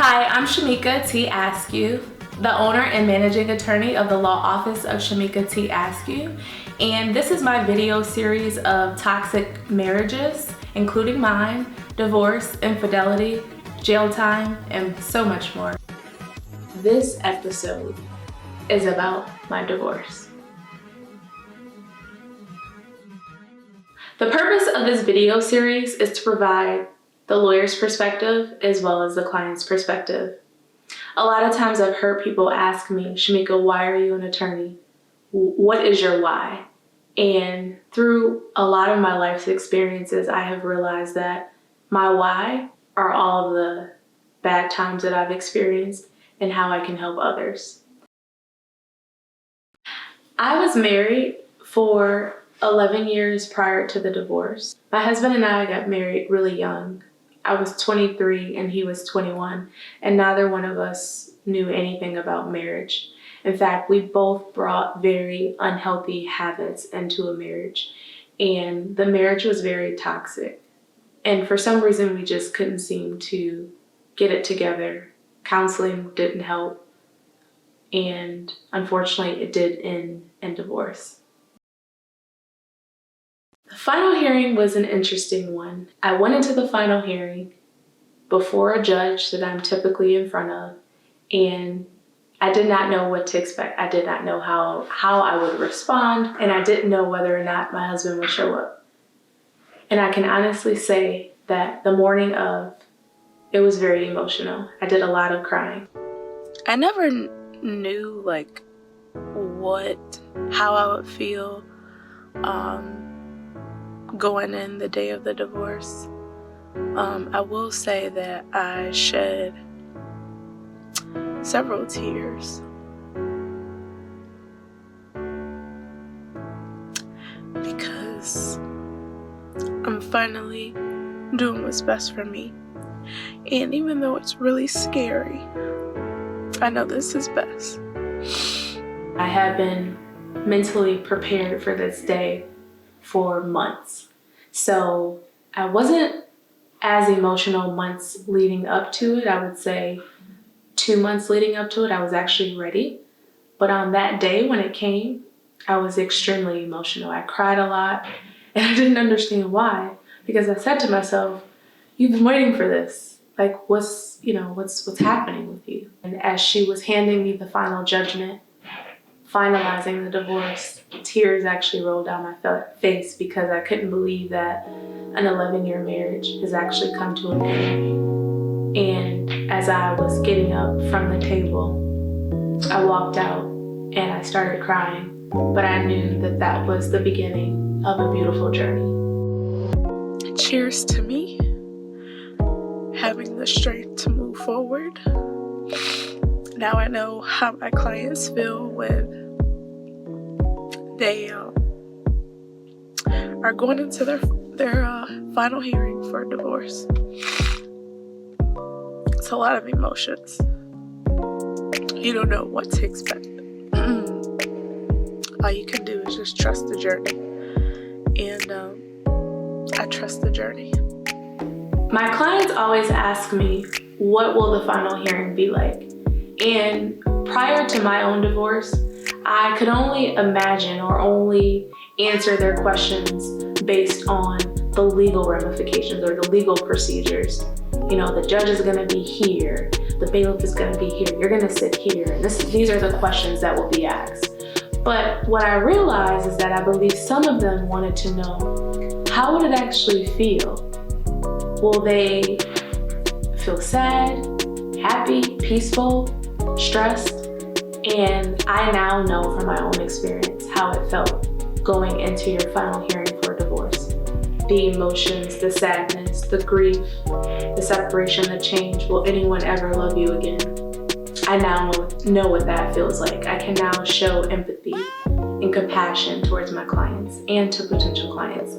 Hi, I'm Shamika T. Askew, the owner and managing attorney of the law office of Shamika T. Askew, and this is my video series of toxic marriages, including mine, divorce, infidelity, jail time, and so much more. This episode is about my divorce. The purpose of this video series is to provide the lawyer's perspective as well as the client's perspective. A lot of times I've heard people ask me, Shamika, why are you an attorney? What is your why? And through a lot of my life's experiences, I have realized that my why are all of the bad times that I've experienced and how I can help others. I was married for 11 years prior to the divorce. My husband and I got married really young. I was 23 and he was 21, and neither one of us knew anything about marriage. In fact, we both brought very unhealthy habits into a marriage, and the marriage was very toxic. And for some reason, we just couldn't seem to get it together. Counseling didn't help, and unfortunately, it did end in divorce. The final hearing was an interesting one. I went into the final hearing before a judge that I'm typically in front of, and I did not know what to expect. I did not know how I would respond, and I didn't know whether or not my husband would show up. And I can honestly say that the morning of, it was very emotional. I did a lot of crying. I never knew how I would feel going in the day of the divorce. I will say that I shed several tears because I'm finally doing what's best for me. And even though it's really scary, I know this is best. I have been mentally prepared for this day for months. So I wasn't as emotional months leading up to it. I would say 2 months leading up to it, I was actually ready. But on that day when it came, I was extremely emotional. I cried a lot, and I didn't understand why, because I said to myself, you've been waiting for this. Like, what's happening with you? And as she was handing me the final judgment, finalizing the divorce, tears actually rolled down my face because I couldn't believe that an 11-year marriage has actually come to an end. And as I was getting up from the table, I walked out and I started crying, but I knew that that was the beginning of a beautiful journey. Cheers to me having the strength to move forward. Now I know how my clients feel when they are going into their final hearing for a divorce. It's a lot of emotions. You don't know what to expect. All you can do is just trust the journey. And I trust the journey. My clients always ask me, what will the final hearing be like? And prior to my own divorce, I could only imagine or only answer their questions based on the legal ramifications or the legal procedures. You know, the judge is gonna be here, the bailiff is gonna be here, you're gonna sit here, and these are the questions that will be asked. But what I realized is that I believe some of them wanted to know, how would it actually feel? Will they feel sad, happy, peaceful, stressed? And I now know from my own experience how it felt going into your final hearing for a divorce. The emotions, the sadness, the grief, the separation, the change. Will anyone ever love you again? I now know what that feels like. I can now show empathy and compassion towards my clients and to potential clients.